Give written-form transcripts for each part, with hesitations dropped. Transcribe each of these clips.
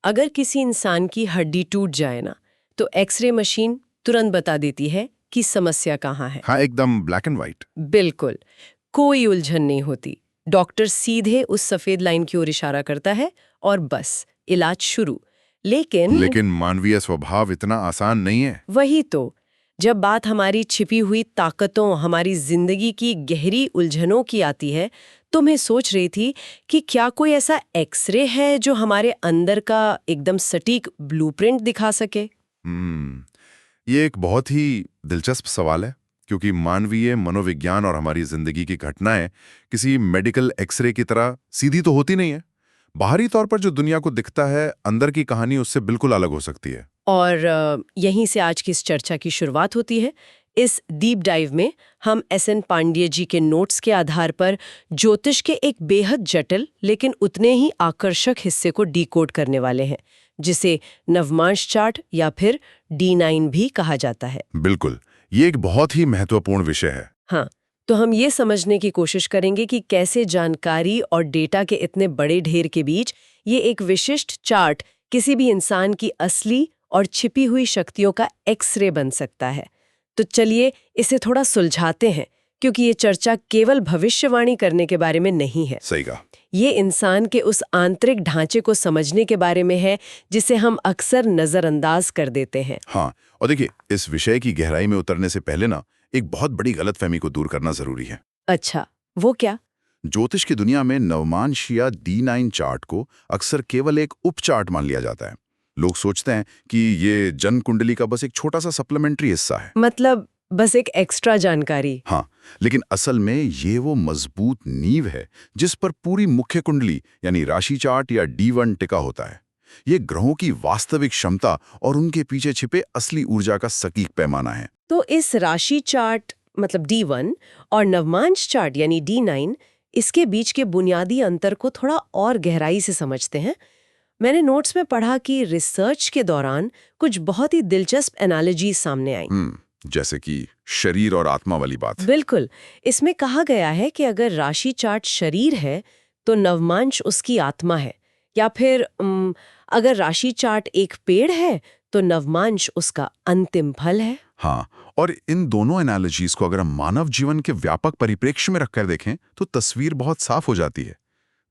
अगर किसी इंसान की हड्डी टूट जाए ना, तो एक्सरे मशीन तुरंत बता देती है कि समस्या कहाँ है। हाँ, एकदम ब्लैक एंड व्हाइट। बिल्कुल, कोई उलझन नहीं होती। डॉक्टर सीधे उस सफेद लाइन की ओर इशारा करता है और बस इलाज शुरू। लेकिन मानवीय स्वभाव इतना आसान नहीं है। वही तो, जब बात हमारी छिपी हुई ताकतों, हमारी जिंदगी की गहरी उलझनों की आती है, तो मैं सोच रही थी कि क्या कोई ऐसा एक्सरे है जो हमारे अंदर का एकदम सटीक ब्लूप्रिंट दिखा सके। ये एक बहुत ही दिलचस्प सवाल है, क्योंकि मानवीय मनोविज्ञान और हमारी जिंदगी की घटनाएं किसी मेडिकल एक्सरे की तरह सीधी तो होती नहीं है। बाहरी तौर पर जो दुनिया को दिखता है, अंदर की कहानी उससे बिल्कुल अलग हो सकती है। और यहीं से आज की इस चर्चा की शुरुआत होती है। इस डीप डाइव में हम एस.एन. पांडेय जी के नोट्स के आधार पर ज्योतिष के एक बेहद जटिल लेकिन उतने ही आकर्षक हिस्से को डिकोड करने वाले हैं, जिसे नवमांश चार्ट या फिर D9 भी कहा जाता है। बिल्कुल, ये एक बहुत ही महत्वपूर्ण विषय है। हाँ, तो हम ये समझने की कोशिश करेंगे कि कैसे जानकारी और डेटा के इतने बड़े ढेर के बीच ये एक विशिष्ट चार्ट किसी भी इंसान की असली और छिपी हुई शक्तियों का एक्सरे बन सकता है। तो चलिए इसे थोड़ा सुलझाते हैं, क्योंकि ये चर्चा केवल भविष्यवाणी करने के बारे में नहीं है। सही कहा। ये इंसान के उस आंतरिक ढांचे को समझने के बारे में है जिसे हम अक्सर नजरअंदाज कर देते हैं। हाँ, और देखिए, इस विषय की गहराई में उतरने से पहले ना एक बहुत बड़ी गलतफहमी को दूर करना जरूरी है। अच्छा, वो क्या? ज्योतिष की दुनिया में नवमांश या D9 चार्ट को अक्सर केवल एक उपचार्ट मान लिया जाता है। लोग सोचते हैं कि ये जन्म कुंडली का बस एक छोटा सा सप्लीमेंट्री हिस्सा है। मतलब बस एक एक्स्ट्रा जानकारी। हाँ, लेकिन असल में ये वो मजबूत नींव है जिस पर पूरी मुख्य कुंडली यानी राशि चार्ट या D1 टिका होता है। ये ग्रहों की वास्तविक क्षमता और उनके पीछे छिपे असली ऊर्जा का सटीक पैमाना है। तो इस राशि चार्ट मतलब D1 और नवमांश चार्ट यानी D9, इसके बीच के बुनियादी अंतर को थोड़ा और गहराई से समझते हैं। मैंने नोट्स में पढ़ा कि रिसर्च के दौरान कुछ बहुत ही दिलचस्प एनालॉजी सामने आई। जैसे कि शरीर और आत्मा वाली बात। बिल्कुल, इसमें कहा गया है कि अगर राशि चार्ट शरीर है तो नवमांश उसकी आत्मा है, या फिर अगर राशि चार्ट एक पेड़ है तो नवमांश उसका अंतिम फल है। हाँ, और इन दोनों एनालॉजीज को अगर हम मानव जीवन के व्यापक परिप्रेक्ष्य में रखकर देखें तो तस्वीर बहुत साफ हो जाती है।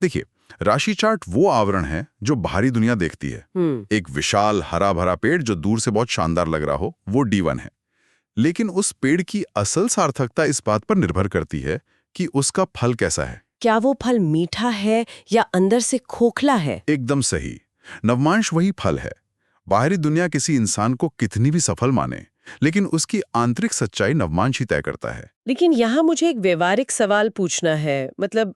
देखिए, राशि चार्ट वो आवरण है जो बाहरी दुनिया देखती है। एक विशाल हरा भरा पेड़ जो दूर से बहुत शानदार लग रहा हो, वो D1 है। लेकिन उस पेड़ की असल सार्थकता इस बात पर निर्भर करती है कि उसका फल कैसा है। क्या वो फल मीठा है या अंदर से खोखला है? एकदम सही, नवमांश वही फल है। बाहरी दुनिया किसी इंसान को कितनी भी सफल माने, लेकिन उसकी आंतरिक सच्चाई नवमांश ही तय करता है। लेकिन यहाँ मुझे एक व्यवहारिक सवाल पूछना है। मतलब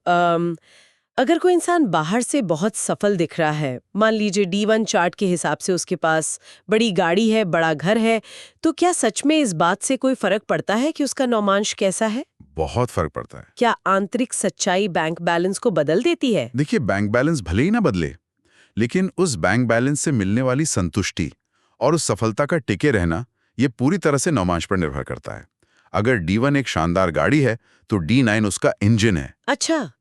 अगर कोई इंसान बाहर से बहुत सफल दिख रहा है, मान लीजिए D1 चार्ट के हिसाब से उसके पास बड़ी गाड़ी है, बड़ा घर है, तो क्या सच में इस बात से कोई फर्क पड़ता है कि उसका नवमांश कैसा है? बहुत फर्क पड़ता है। क्या आंतरिक सच्चाई बैंक बैलेंस को बदल देती है? देखिए, बैंक बैलेंस भले ही ना बदले, लेकिन उस बैंक बैलेंस से मिलने वाली संतुष्टि और उस सफलता का टिके रहना, ये पूरी तरह से नवमांश पर निर्भर करता है। अगर D1 एक शानदार गाड़ी है तो D9 उसका इंजन है। अच्छा,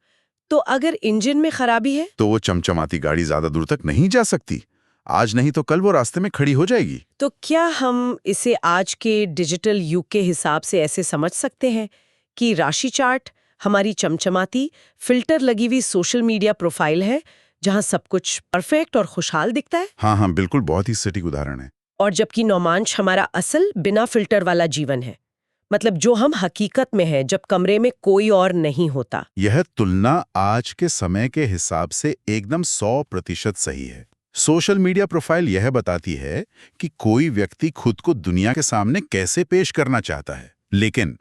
तो अगर इंजन में खराबी है तो वो चमचमाती गाड़ी ज्यादा दूर तक नहीं जा सकती। आज नहीं तो कल वो रास्ते में खड़ी हो जाएगी। तो क्या हम इसे आज के डिजिटल युग के हिसाब से ऐसे समझ सकते हैं कि राशि चार्ट हमारी चमचमाती फिल्टर लगी हुई सोशल मीडिया प्रोफाइल है, जहां सब कुछ परफेक्ट और खुशहाल दिखता है? हाँ हाँ, बिल्कुल, बहुत ही सटीक उदाहरण है। और जबकि नवमांश हमारा असल बिना फिल्टर वाला जीवन है, मतलब जो हम हकीकत में हैं जब कमरे में कोई और नहीं होता। यह तुलना आज के समय के हिसाब से एकदम 100% सही है। सोशल मीडिया प्रोफाइल यह बताती है कि कोई व्यक्ति खुद को दुनिया के सामने कैसे पेश करना चाहता है, लेकिन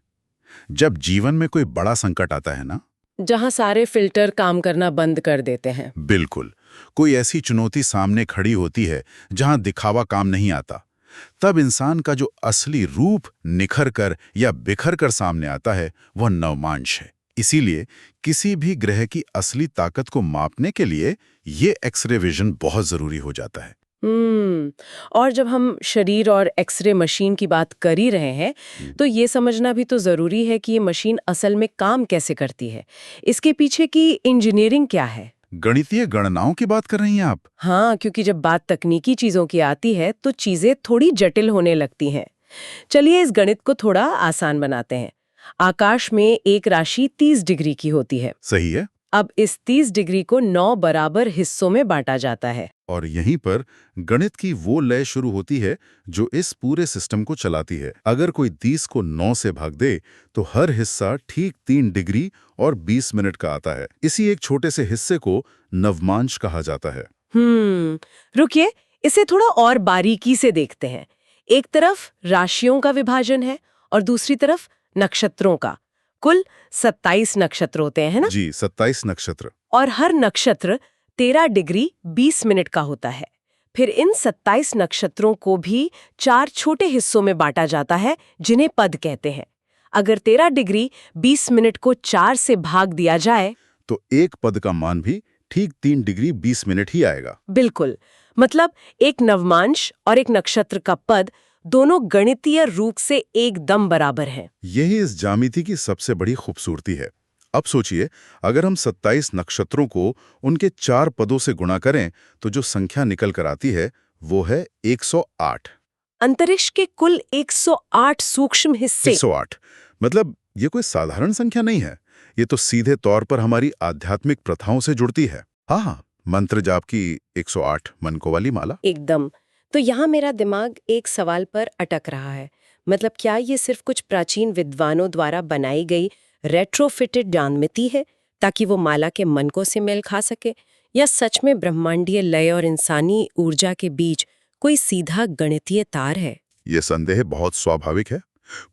जब जीवन में कोई बड़ा संकट आता है ना, जहां सारे फिल्टर काम करना बंद कर देते हैं। बिल्कुल, कोई ऐसी चुनौती सामने खड़ी होती है जहां दिखावा काम नहीं आता, तब इंसान का जो असली रूप निखर कर या बिखर कर सामने आता है, वह नवमांश है। इसीलिए किसी भी ग्रह की असली ताकत को मापने के लिए ये एक्सरे विजन बहुत जरूरी हो जाता है। और जब हम शरीर और एक्सरे मशीन की बात कर ही रहे हैं, तो ये समझना भी तो जरूरी है कि ये मशीन असल में काम कैसे करती है। इसके पीछे की इंजीनियरिंग क्या है? गणितीय गणनाओं की बात कर रही हैं आप? हाँ, क्योंकि जब बात तकनीकी चीजों की आती है तो चीजें थोड़ी जटिल होने लगती हैं। चलिए इस गणित को थोड़ा आसान बनाते हैं। आकाश में एक राशि 30 डिग्री की होती है। सही है। अब इस 30 डिग्री को 9 बराबर हिस्सों में बांटा जाता है। और यहीं पर गणित की वो लय शुरू होती है जो इस पूरे सिस्टम को चलाती है। अगर कोई 30 को 9 से भाग दे तो हर हिस्सा ठीक 3 डिग्री और 20 मिनट का आता है। इसी एक छोटे से हिस्से को नवमांश कहा जाता है। रुकिए, इसे थोड़ा और बारीकी से देखते हैं। एक तरफ राशियों का विभाजन है और दूसरी तरफ नक्षत्रों का। कुल 27 नक्षत्र होते हैं, है ना? जी, 27 नक्षत्र। और हर नक्षत्र 13 डिग्री 20 मिनट का होता है। फिर इन 27 नक्षत्रों को भी 4 छोटे हिस्सों में बांटा जाता है, जिन्हें पद कहते हैं। अगर 13 डिग्री 20 मिनट को 4 से भाग दिया जाए तो एक पद का मान भी ठीक 3 डिग्री 20 मिनट ही आएगा। बिल्कुल, मतलब एक नवमांश और एक नक्षत्र का पद दोनों गणितीय रूप से एकदम बराबर हैं। यही इस ज्यामिति की सबसे बड़ी खूबसूरती है। अब सोचिए, अगर हम 27 नक्षत्रों को उनके 4 पदों से गुणा करें तो जो संख्या निकल कर आती है वो है 108। अंतरिक्ष के कुल 108 सूक्ष्म हिस्से। 108 मतलब ये कोई साधारण संख्या नहीं है। ये तो सीधे तौर पर हमारी आध्यात्मिक प्रथाओं से जुड़ती है। हाँ, मंत्र जाप की 108 मनकों वाली माला। एकदम। तो यहाँ मेरा दिमाग एक सवाल पर अटक रहा है। मतलब क्या ये सिर्फ कुछ प्राचीन विद्वानों द्वारा बनाई गई रेट्रोफिटेड ज्यामिति है ताकि वो माला के मनकों से मेल खा सके, या सच में ब्रह्मांडीय लय और इंसानी ऊर्जा के बीच कोई सीधा गणितीय तार है? ये संदेह बहुत स्वाभाविक है।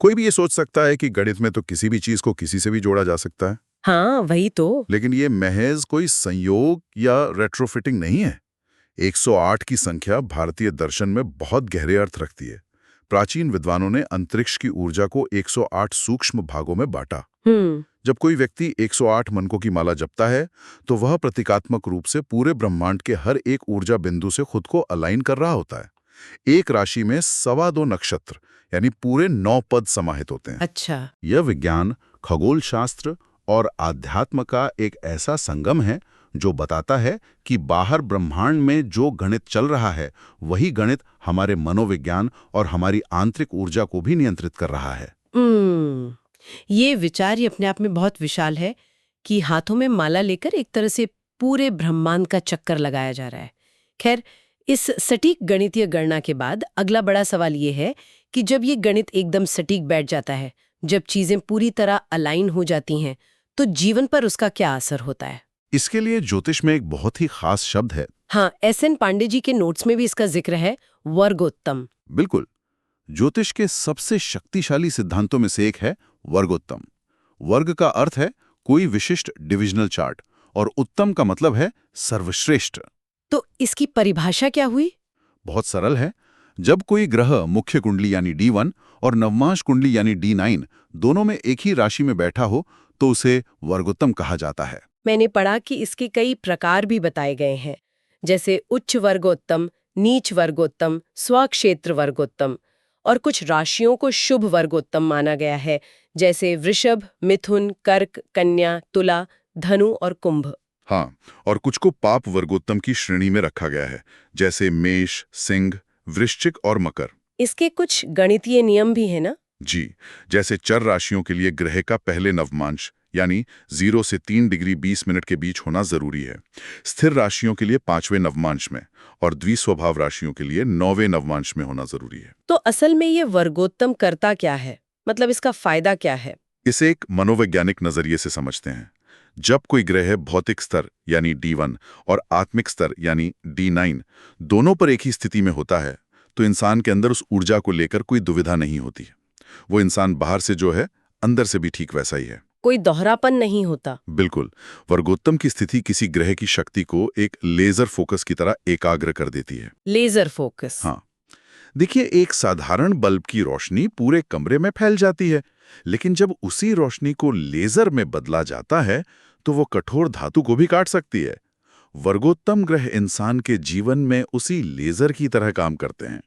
कोई भी ये सोच सकता है कि गणित में तो किसी भी चीज को किसी से भी जोड़ा जा सकता है। हाँ, वही तो। लेकिन ये महज कोई संयोग या रेट्रोफिटिंग नहीं है। 108 की संख्या भारतीय दर्शन में बहुत गहरे अर्थ रखती है। प्राचीन विद्वानों ने अंतरिक्ष की ऊर्जा को 108 सूक्ष्म भागों में बांटा। जब कोई व्यक्ति 108 मनकों की माला जपता है तो वह प्रतीकात्मक रूप से पूरे ब्रह्मांड के हर एक ऊर्जा बिंदु से खुद को अलाइन कर रहा होता है। एक राशि में 2.25 नक्षत्र यानी पूरे 9 पद समाहित होते हैं। अच्छा। यह विज्ञान, खगोल शास्त्र और आध्यात्म का एक ऐसा संगम है जो बताता है कि बाहर ब्रह्मांड में जो गणित चल रहा है वही गणित हमारे मनोविज्ञान और हमारी आंतरिक ऊर्जा को भी नियंत्रित कर रहा है। ये विचार ही अपने आप में बहुत विशाल है कि हाथों में माला लेकर एक तरह से पूरे ब्रह्मांड का चक्कर लगाया जा रहा है। खैर, इस सटीक गणितीय गणना के बाद अगला बड़ा सवाल ये है कि जब ये गणित एकदम सटीक बैठ जाता है, जब चीजें पूरी तरह अलाइन हो जाती हैं, तो जीवन पर उसका क्या असर होता है? इसके लिए ज्योतिष में एक बहुत ही खास शब्द है। हाँ, एस.एन. पांडे जी के नोट्स में भी इसका जिक्र है, वर्गोत्तम। बिल्कुल। ज्योतिष के सबसे शक्तिशाली सिद्धांतों में से एक है वर्गोत्तम। वर्ग का अर्थ है कोई विशिष्ट डिविजनल चार्ट और उत्तम का मतलब है सर्वश्रेष्ठ। तो इसकी परिभाषा क्या हुई? बहुत सरल है। जब कोई ग्रह मुख्य कुंडली यानी D1 और नवमांश कुंडली यानी D9 दोनों में एक ही राशि में बैठा हो तो उसे वर्गोत्तम कहा जाता है। मैंने पढ़ा कि इसके कई प्रकार भी बताए गए हैं, जैसे उच्च वर्गोत्तम, नीच वर्गोत्तम, स्वक्षेत्र वर्गोत्तम, और कुछ राशियों को शुभ वर्गोत्तम माना गया है, जैसे वृषभ, मिथुन, कर्क, कन्या, तुला, धनु और कुंभ। हाँ, और कुछ को पाप वर्गोत्तम की श्रेणी में रखा गया है, जैसे मेष, सिंह, वृश्चिक और मकर। इसके कुछ गणितीय नियम भी है ना? जी, जैसे चर राशियों के लिए ग्रह का पहले नवमांश यानी 0 से 3 डिग्री 20 मिनट के बीच होना जरूरी है। स्थिर राशियों के लिए 5वें नवमांश में और द्विस्वभाव राशियों के लिए 9वें नवमांश में होना जरूरी है। तो असल में ये वर्गोत्तम करता क्या है? मतलब इसका फायदा क्या है? इसे एक मनोवैज्ञानिक नजरिए से समझते हैं। जब कोई ग्रह भौतिक स्तर यानी D1 और आत्मिक स्तर यानी D9 दोनों पर एक ही स्थिति में होता है तो इंसान के अंदर उस ऊर्जा को लेकर कोई दुविधा नहीं होती। वो इंसान बाहर से जो है अंदर से भी ठीक वैसा ही है। कोई दोहरापन नहीं होता। बिल्कुल। वर्गोत्तम की स्थिति किसी ग्रह की शक्ति को एक लेजर फोकस की तरह एकाग्र कर देती है। Laser focus? हाँ, देखिए, एक साधारण बल्ब की रोशनी पूरे कमरे में फैल जाती है, लेकिन जब उसी रोशनी को लेजर में बदला जाता है तो वो कठोर धातु को भी काट सकती है। वर्गोत्तम ग्रह इंसान के जीवन में उसी लेजर की तरह काम करते हैं।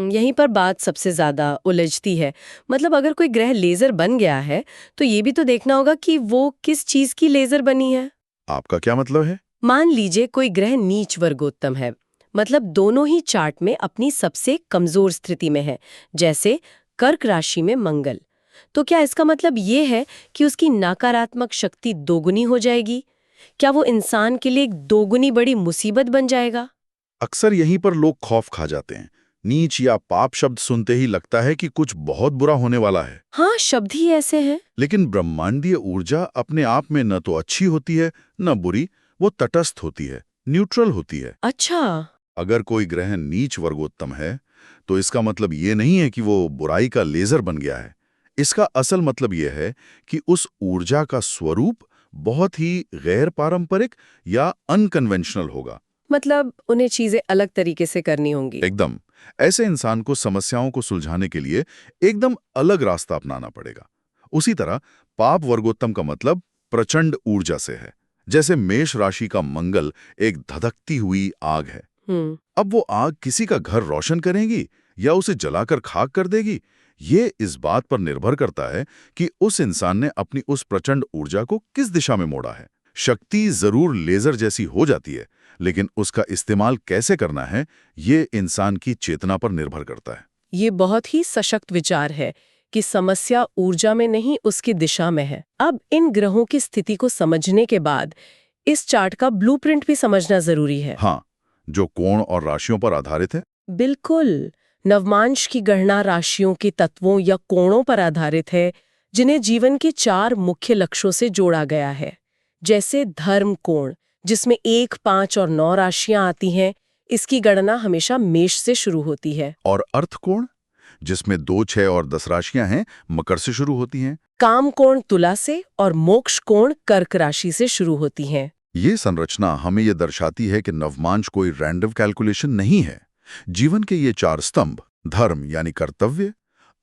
यहीं पर बात सबसे ज्यादा उलझती है। मतलब अगर कोई ग्रह लेजर बन गया है तो ये भी तो देखना होगा कि वो किस चीज की लेजर बनी है। आपका क्या मतलब है? मान लीजिए कोई ग्रह नीच वर्गोत्तम है, मतलब दोनों ही चार्ट में अपनी सबसे कमजोर स्थिति में है, जैसे कर्क राशि में मंगल। तो क्या इसका मतलब ये है कि उसकी नकारात्मक शक्ति दोगुनी हो जाएगी? क्या वो इंसान के लिए एक दोगुनी बड़ी मुसीबत बन जाएगा? अक्सर यहीं पर लोग खौफ खा जाते हैं। नीच या पाप शब्द सुनते ही लगता है कि कुछ बहुत बुरा होने वाला है। हाँ, शब्द ही ऐसे हैं। लेकिन ब्रह्मांडीय ऊर्जा अपने आप में न तो अच्छी होती है न बुरी, वो तटस्थ होती है, न्यूट्रल होती है। अच्छा। अगर कोई ग्रह नीच वर्गोत्तम है तो इसका मतलब ये नहीं है कि वो बुराई का लेजर बन गया है। इसका असल मतलब ये है कि उस ऊर्जा का स्वरूप बहुत ही गैर पारंपरिक या अनकन्वेंशनल होगा। मतलब उन्हें चीजें अलग तरीके से करनी होंगी। एकदम। ऐसे इंसान को समस्याओं को सुलझाने के लिए एकदम अलग रास्ता अपनाना पड़ेगा। उसी तरह पाप वर्गोत्तम का मतलब प्रचंड ऊर्जा से है। जैसे मेष राशि का मंगल एक धधकती हुई आग है। अब वो आग किसी का घर रोशन करेगी या उसे जलाकर खाक कर देगी, ये इस बात पर निर्भर करता है कि उस इंसान ने अपनी उस प्रचंड ऊर्जा को किस दिशा में मोड़ा है। शक्ति जरूर लेजर जैसी हो जाती है, लेकिन उसका इस्तेमाल कैसे करना है, ये इंसान की चेतना पर निर्भर करता है। ये बहुत ही सशक्त विचार है कि समस्या ऊर्जा में नहीं, उसकी दिशा में है। अब इन ग्रहों की स्थिति को समझने के बाद इस चार्ट का ब्लूप्रिंट भी समझना जरूरी है। हाँ, जो कोण और राशियों पर आधारित है। बिल्कुल। नवमांश की गणना राशियों के तत्वों या कोणों पर आधारित है, जिन्हें जीवन के 4 मुख्य लक्ष्यों से जोड़ा गया है। जैसे धर्म कोण, जिसमें 1, 5 और 9 राशियां आती हैं, इसकी गणना हमेशा मेष से शुरू होती है। और अर्थ कोण, जिसमें 2, 6 और 10 राशियां हैं, मकर से शुरू होती हैं। काम कोण तुला से और मोक्ष कोण कर्क राशि से शुरू होती हैं। ये संरचना हमें ये दर्शाती है कि नवमांश कोई रैंडम कैलकुलेशन नहीं है। जीवन के ये 4 स्तंभ, धर्म यानी कर्तव्य,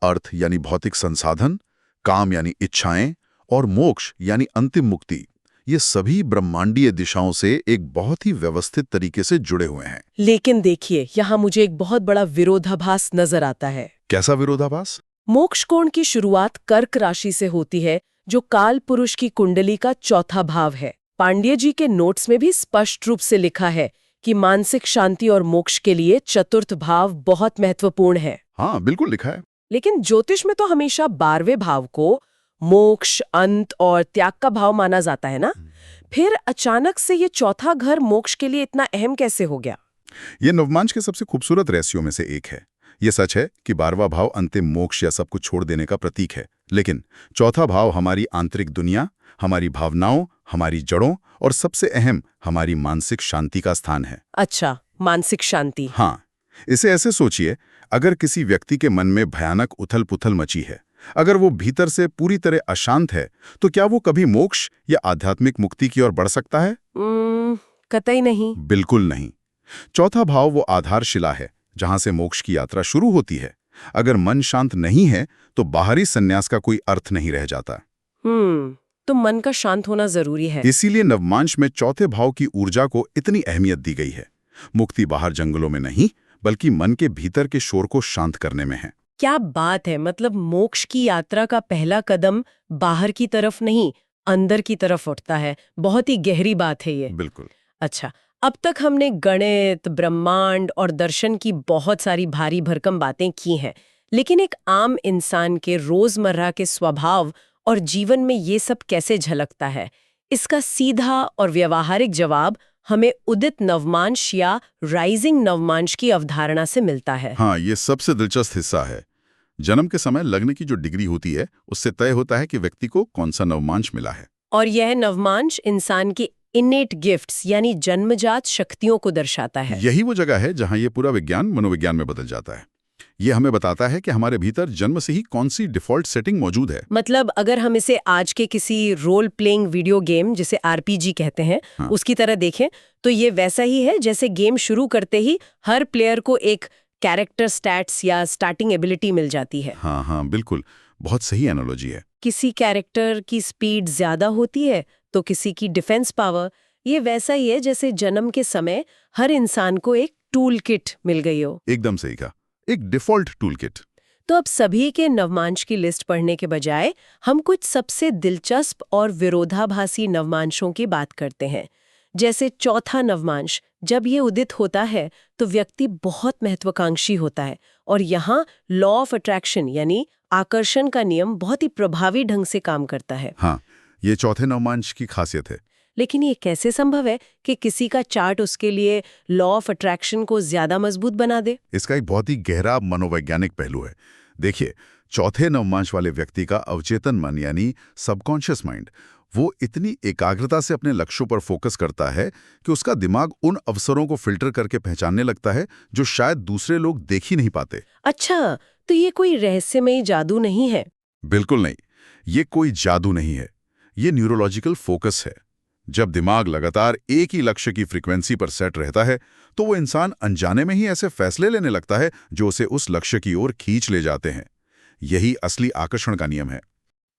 अर्थ यानी भौतिक संसाधन, काम यानी इच्छाएं और मोक्ष यानी अंतिम मुक्ति, ये सभी ब्रह्मांडीय दिशाओं से एक बहुत ही व्यवस्थित तरीके से जुड़े हुए हैं। लेकिन देखिए, यहाँ मुझे एक बहुत बड़ा विरोधाभास नजर आता है। कैसा विरोधाभास? मोक्ष कोण की शुरुआत कर्क राशि से होती है, जो काल पुरुष की कुंडली का चौथा भाव है। पांड्य जी के नोट्स में भी स्पष्ट रूप से लिखा है कि मानसिक शांति और मोक्ष के लिए चतुर्थ भाव बहुत महत्वपूर्ण है। हाँ, बिल्कुल लिखा है। लेकिन ज्योतिष में तो हमेशा 12वें भाव को मोक्ष, अंत और त्याग का भाव माना जाता है ना? फिर अचानक से ये चौथा घर मोक्ष के लिए इतना अहम कैसे हो गया? ये नवमांश के सबसे खूबसूरत रहस्यों में से एक है। ये सच है कि 12वां भाव अंतिम मोक्ष या सब कुछ छोड़ देने का प्रतीक है, लेकिन चौथा भाव हमारी आंतरिक दुनिया, हमारी भावनाओं, हमारी जड़ों और सबसे अहम हमारी मानसिक शांति का स्थान है। अच्छा, मानसिक शांति। हाँ, इसे ऐसे सोचिए, अगर किसी व्यक्ति के मन में भयानक उथल-पुथल मची है, अगर वो भीतर से पूरी तरह अशांत है, तो क्या वो कभी मोक्ष या आध्यात्मिक मुक्ति की ओर बढ़ सकता है? कतई नहीं। बिल्कुल नहीं। चौथा भाव वो आधारशिला है जहां से मोक्ष की यात्रा शुरू होती है। अगर मन शांत नहीं है तो बाहरी संन्यास का कोई अर्थ नहीं रह जाता। तो मन का शांत होना जरूरी है। इसीलिए नवमांश में चौथे भाव की ऊर्जा को इतनी अहमियत दी गई है। मुक्ति बाहर जंगलों में नहीं, बल्कि मन के भीतर के शोर को शांत करने में है। क्या बात है! मतलब मोक्ष की यात्रा का पहला कदम बाहर की तरफ नहीं, अंदर की तरफ उठता है। बहुत ही गहरी बात है ये। बिल्कुल। अच्छा, अब तक हमने गणित, ब्रह्मांड और दर्शन की बहुत सारी भारी भरकम बातें की हैं, लेकिन एक आम इंसान के रोजमर्रा के स्वभाव और जीवन में ये सब कैसे झलकता है, इसका सीधा और व्यावहारिक जवाब हमें उदित नवमांश या राइजिंग नवमांश की अवधारणा से मिलता है। हाँ, ये सबसे दिलचस्प हिस्सा है। जन्म के समय लगने की जो डिग्री होती है, उससे तय होता है कि व्यक्ति को कौन सा नवमांश मिला है। और यह नवमांश इंसान की इनेट गिफ्ट्स यानी जन्मजात शक्तियों को दर्शाता है। यही वो जगह है जहां ये पूरा विज्ञान मनोविज्ञान में बदल जाता है। ये हमें बताता है कि हमारे भीतर जन्म से ही कौन सी डिफॉल्ट सेटिंग मौजूद है। मतलब अगर हम इसे आज के किसी रोल प्लेइंग वीडियो गेम, जिसे आरपीजी कहते हैं, हाँ। उसकी तरह देखें तो ये वैसा ही है जैसे गेम शुरू करते ही हर प्लेयर को एक कैरेक्टर स्टैट्स या स्टार्टिंग एबिलिटी मिल जाती है। हाँ, बिल्कुल। बहुत सही एनालॉजी है। किसी कैरेक्टर की स्पीड ज्यादा होती है तो किसी की डिफेंस पावर। ये वैसा ही है जैसे जन्म के समय हर इंसान को एक टूल किट मिल गई हो। एकदम सही कहा, एक डिफॉल्ट टूल किट। तो अब सभी के नवमांश की लिस्ट पढ़ने के बजाय हम कुछ सबसे दिलचस्प और विरोधाभासी नवमांशों की बात करते हैं, जैसे चौथा नवमांश, जब ये उदित होता है तो व्यक्ति बहुत महत्वाकांक्षी होता है और यहाँ लॉ ऑफ अट्रैक्शन यानी आकर्षण का नियम बहुत ही प्रभावी ढंग से काम करता है। हाँ, ये चौथे नवमांश की खासियत है। लेकिन ये कैसे संभव है कि किसी का चार्ट उसके लिए लॉ ऑफ अट्रैक्शन को ज्यादा मजबूत बना दे? इसका एक बहुत ही गहरा मनोवैज्ञानिक पहलू है। देखिए, चौथे नवमांश वाले व्यक्ति का अवचेतन मन यानी सबकॉन्शियस माइंड, वो इतनी एकाग्रता से अपने लक्ष्यों पर फोकस करता है कि उसका दिमाग उन अवसरों को फिल्टर करके पहचानने लगता है जो शायद दूसरे लोग देख ही नहीं पाते। अच्छा, तो ये कोई रहस्यमयी जादू नहीं है? बिल्कुल नहीं, ये कोई जादू नहीं है, ये न्यूरोलॉजिकल फोकस है। जब दिमाग लगातार एक ही लक्ष्य की फ्रीक्वेंसी पर सेट रहता है तो वो इंसान अनजाने में ही ऐसे फैसले लेने लगता है जो उसे उस लक्ष्य की ओर खींच ले जाते हैं। यही असली आकर्षण का नियम है।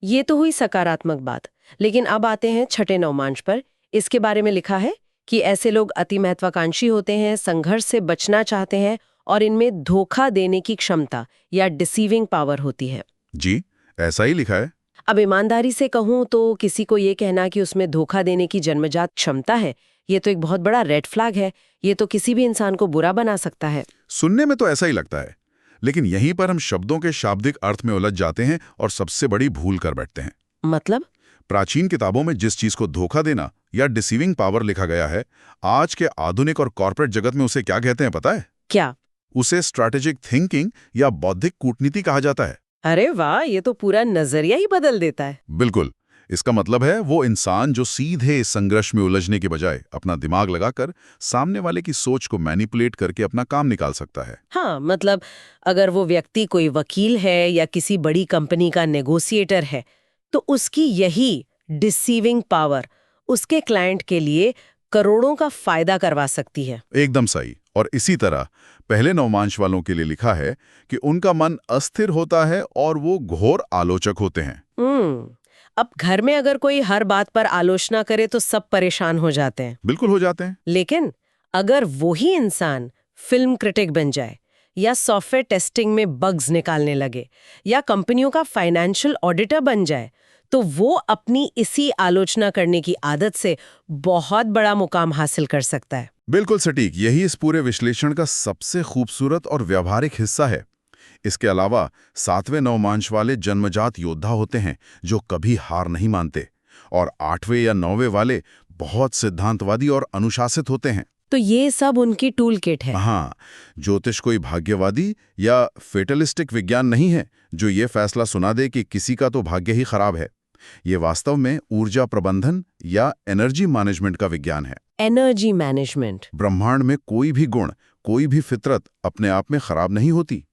ये तो हुई सकारात्मक बात, लेकिन अब आते हैं छठे नवमांश पर। इसके बारे में लिखा है कि ऐसे लोग अति महत्वाकांक्षी होते हैं, संघर्ष से बचना चाहते हैं और इनमें धोखा देने की क्षमता या डिसीविंग पावर होती है। जी, ऐसा ही लिखा है। अब ईमानदारी से कहूं तो किसी को ये कहना कि उसमें धोखा देने की जन्मजात क्षमता है, ये तो एक बहुत बड़ा रेड फ्लैग है। ये तो किसी भी इंसान को बुरा बना सकता है। सुनने में तो ऐसा ही लगता है, लेकिन यहीं पर हम शब्दों के शाब्दिक अर्थ में उलझ जाते हैं और सबसे बड़ी भूल कर बैठते हैं। मतलब? प्राचीन किताबों में जिस चीज को धोखा देना या डिसीविंग पावर लिखा गया है, आज के आधुनिक और कॉर्पोरेट जगत में उसे क्या कहते हैं पता है? क्या? उसे स्ट्रैटेजिक थिंकिंग या बौद्धिक कूटनीति कहा जाता है। अरे वाह, ये तो पूरा नजरिया ही बदल देता है। बिल्कुल। इसका मतलब है वो इंसान जो सीधे संघर्ष में उलझने के बजाय अपना दिमाग लगाकर सामने वाले की सोच को मैनिपुलेट करके अपना काम निकाल सकता है। हाँ, मतलब अगर वो व्यक्ति कोई वकील है या किसी बड़ी कंपनी का नेगोशिएटर है तो उसकी यही डिसीविंग पावर उसके क्लाइंट के लिए करोड़ों का फायदा करवा सकती है। एकदम सही। और इसी तरह पहले नवमांश वालों के लिए लिखा है कि उनका मन अस्थिर होता है और वो घोर आलोचक होते हैं। अब घर में अगर कोई हर बात पर आलोचना करे तो सब परेशान हो जाते हैं। बिल्कुल हो जाते हैं। लेकिन अगर वही इंसान फिल्म क्रिटिक बन जाए या सॉफ्टवेयर टेस्टिंग में बग्स निकालने लगे या कंपनियों का फाइनेंशियल ऑडिटर बन जाए तो वो अपनी इसी आलोचना करने की आदत से बहुत बड़ा मुकाम हासिल कर सकता है। बिल्कुल सटीक। यही इस पूरे विश्लेषण का सबसे खूबसूरत और व्यावहारिक हिस्सा है। इसके अलावा सातवें नवमांश वाले जन्मजात योद्धा होते हैं जो कभी हार नहीं मानते, और आठवें या नौवें वाले बहुत सिद्धांतवादी और अनुशासित होते हैं। तो ये सब उनकी टूल किट है। हाँ, ज्योतिष कोई भाग्यवादी या फेटलिस्टिक विज्ञान नहीं है जो ये फैसला सुना दे कि किसी का तो भाग्य ही खराब है। ये वास्तव में ऊर्जा प्रबंधन या एनर्जी मैनेजमेंट का विज्ञान है। Energy management. ब्रह्मांड में कोई भी गुण, कोई भी फितरत अपने आप में खराब नहीं होती।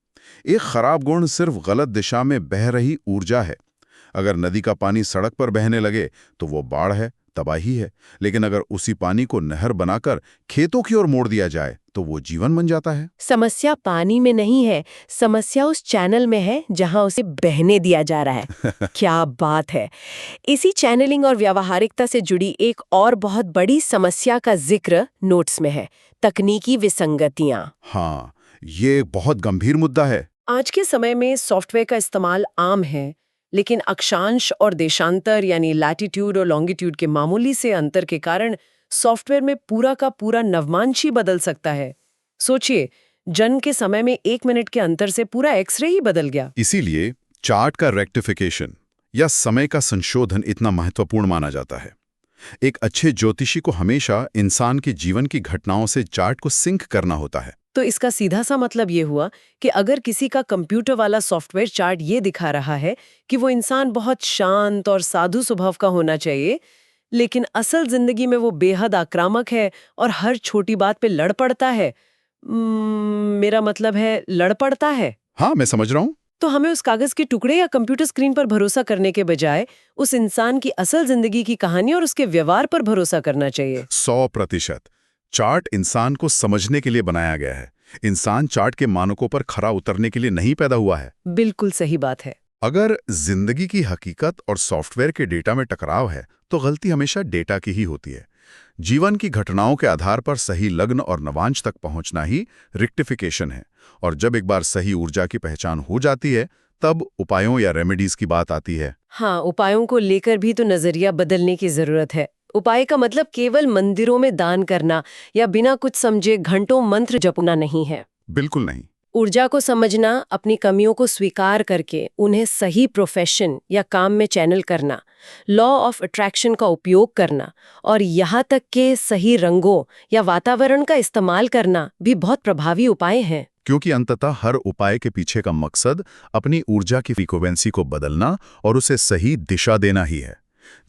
एक खराब गुण सिर्फ गलत दिशा में बह रही ऊर्जा है। अगर नदी का पानी सड़क पर बहने लगे तो वो बाढ़ है, तबाही है। लेकिन अगर उसी पानी को नहर बनाकर खेतों की ओर मोड़ दिया जाए तो वो जीवन बन जाता है। समस्या पानी में नहीं है, समस्या उस चैनल में है जहां उसे बहने दिया जा रहा है। क्या बात है। इसी चैनलिंग और व्यावहारिकता से जुड़ी एक और बहुत बड़ी समस्या का जिक्र नोट्स में है, तकनीकी विसंगतियां। हाँ, ये बहुत गंभीर मुद्दा है। आज के समय में सॉफ्टवेयर का इस्तेमाल आम है, लेकिन अक्षांश और देशांतर यानी लैटिट्यूड और लॉन्गिट्यूड के मामूली से अंतर के कारण सॉफ्टवेयर में पूरा का पूरा नवमांश ही बदल सकता है। सोचिए, जन्म के समय में 1 मिनट के अंतर से पूरा एक्सरे ही बदल गया। इसीलिए चार्ट का रेक्टिफिकेशन या समय का संशोधन इतना महत्वपूर्ण माना जाता है। एक अच्छे ज्योतिषी को हमेशा इंसान के जीवन की घटनाओं से चार्ट को सिंक करना होता है। तो इसका सीधा सा मतलब ये हुआ कि अगर किसी का कंप्यूटर वाला सॉफ्टवेयर चार्ट ये दिखा रहा है कि वो इंसान बहुत शांत और साधु स्वभाव का होना चाहिए, लेकिन असल जिंदगी में वो बेहद आक्रामक है और हर छोटी बात पे लड़ पड़ता है, मेरा मतलब है लड़ पड़ता है। हाँ, मैं समझ रहा हूँ। तो हमें उस कागज के टुकड़े या कंप्यूटर स्क्रीन पर भरोसा करने के बजाय उस इंसान की असल जिंदगी की कहानी और उसके व्यवहार पर भरोसा करना चाहिए। 100%। चार्ट इंसान को समझने के लिए बनाया गया है। इंसान चार्ट के मानकों पर खरा उतरने के लिए नहीं पैदा हुआ है। बिल्कुल सही बात है। अगर जिंदगी की हकीकत और सॉफ्टवेयर के डेटा में टकराव है तो गलती हमेशा डेटा की ही होती है। जीवन की घटनाओं के आधार पर सही लग्न और नवांश तक पहुंचना ही रेक्टिफिकेशन है। और जब एक बार सही ऊर्जा की पहचान हो जाती है तब उपायों या रेमेडीज की बात आती है। हाँ, उपायों को लेकर भी तो नजरिया बदलने की जरूरत है। उपाय का मतलब केवल मंदिरों में दान करना या बिना कुछ समझे घंटों मंत्र जपना नहीं है। बिल्कुल नहीं। ऊर्जा को समझना, अपनी कमियों को स्वीकार करके उन्हें सही प्रोफेशन या काम में चैनल करना, लॉ ऑफ अट्रैक्शन का उपयोग करना और यहाँ तक के सही रंगों या वातावरण का इस्तेमाल करना भी बहुत प्रभावी उपाय हैं। क्योंकि अंततः हर उपाय के पीछे का मकसद अपनी ऊर्जा की फ्रीक्वेंसी को बदलना और उसे सही दिशा देना ही है।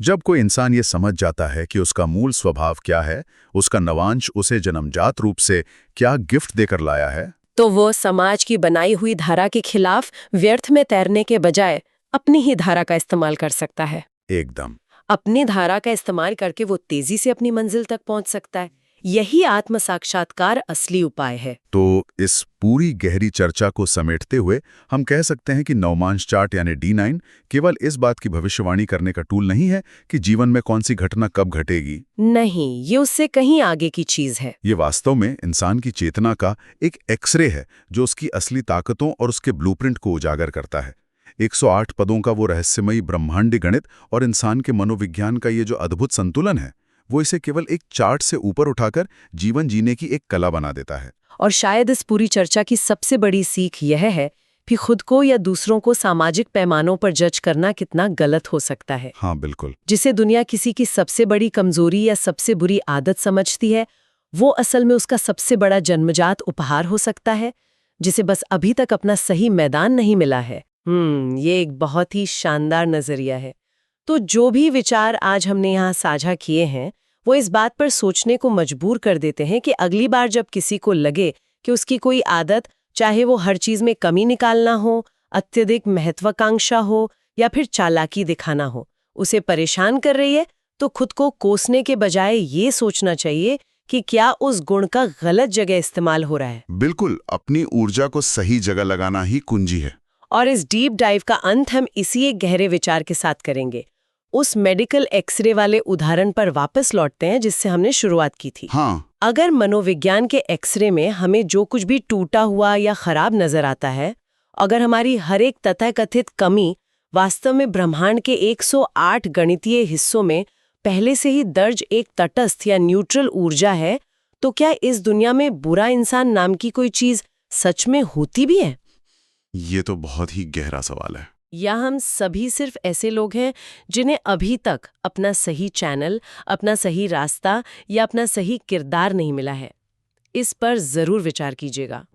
जब कोई इंसान ये समझ जाता है कि उसका मूल स्वभाव क्या है, उसका नवांश उसे जन्मजात रूप से क्या गिफ्ट देकर लाया है, तो वो समाज की बनाई हुई धारा के खिलाफ व्यर्थ में तैरने के बजाय अपनी ही धारा का इस्तेमाल कर सकता है। एकदम। अपनी धारा का इस्तेमाल करके वो तेजी से अपनी मंजिल तक पहुंच सकता है। यही आत्म साक्षात्कार असली उपाय है। तो इस पूरी गहरी चर्चा को समेटते हुए हम कह सकते हैं कि नवमांश चार्ट यानी D9 केवल इस बात की भविष्यवाणी करने का टूल नहीं है कि जीवन में कौन सी घटना कब घटेगी। नहीं, ये उससे कहीं आगे की चीज है। ये वास्तव में इंसान की चेतना का एक एक्सरे है जो उसकी असली ताकतों और उसके ब्लूप्रिंट को उजागर करता है। 108 पदों का वो रहस्यमयी ब्रह्मांडी गणित और इंसान के मनोविज्ञान का ये जो अद्भुत संतुलन है, वो इसे केवल एक चार्ट से ऊपर उठाकर जीवन जीने की एक कला बना देता है। और शायद इस पूरी चर्चा की सबसे बड़ी सीख यह है कि खुद को या दूसरों को सामाजिक पैमानों पर जज करना कितना गलत हो सकता है। हाँ, बिल्कुल। जिसे दुनिया किसी की सबसे बड़ी कमजोरी या सबसे बुरी आदत समझती है, वो असल में उसका सबसे बड़ा जन्मजात उपहार हो सकता है, जिसे बस अभी तक अपना सही मैदान नहीं मिला है। ये एक बहुत ही शानदार नजरिया है। तो जो भी विचार आज हमने यहाँ साझा किए हैं, वो इस बात पर सोचने को मजबूर कर देते हैं कि अगली बार जब किसी को लगे कि उसकी कोई आदत, चाहे वो हर चीज में कमी निकालना हो, अत्यधिक महत्वाकांक्षा हो या फिर चालाकी दिखाना हो, उसे परेशान कर रही है, तो खुद को कोसने के बजाय ये सोचना चाहिए कि क्या उस गुण का गलत जगह इस्तेमाल हो रहा है। बिल्कुल, अपनी ऊर्जा को सही जगह लगाना ही कुंजी है। और इस डीप डाइव का अंत हम इसी एक गहरे विचार के साथ करेंगे। उस मेडिकल एक्सरे वाले उदाहरण पर वापस लौटते हैं जिससे हमने शुरुआत की थी। हाँ। अगर मनोविज्ञान के एक्सरे में हमें जो कुछ भी टूटा हुआ या खराब नजर आता है, अगर हमारी हर एक तथाकथित कमी वास्तव में ब्रह्मांड के 108 गणितीय हिस्सों में पहले से ही दर्ज एक तटस्थ या न्यूट्रल ऊर्जा है, तो क्या इस दुनिया में बुरा इंसान नाम की कोई चीज सच में होती भी है? ये तो बहुत ही गहरा सवाल है। या हम सभी सिर्फ ऐसे लोग हैं जिन्हें अभी तक अपना सही चैनल, अपना सही रास्ता या अपना सही किरदार नहीं मिला है? इस पर जरूर विचार कीजिएगा।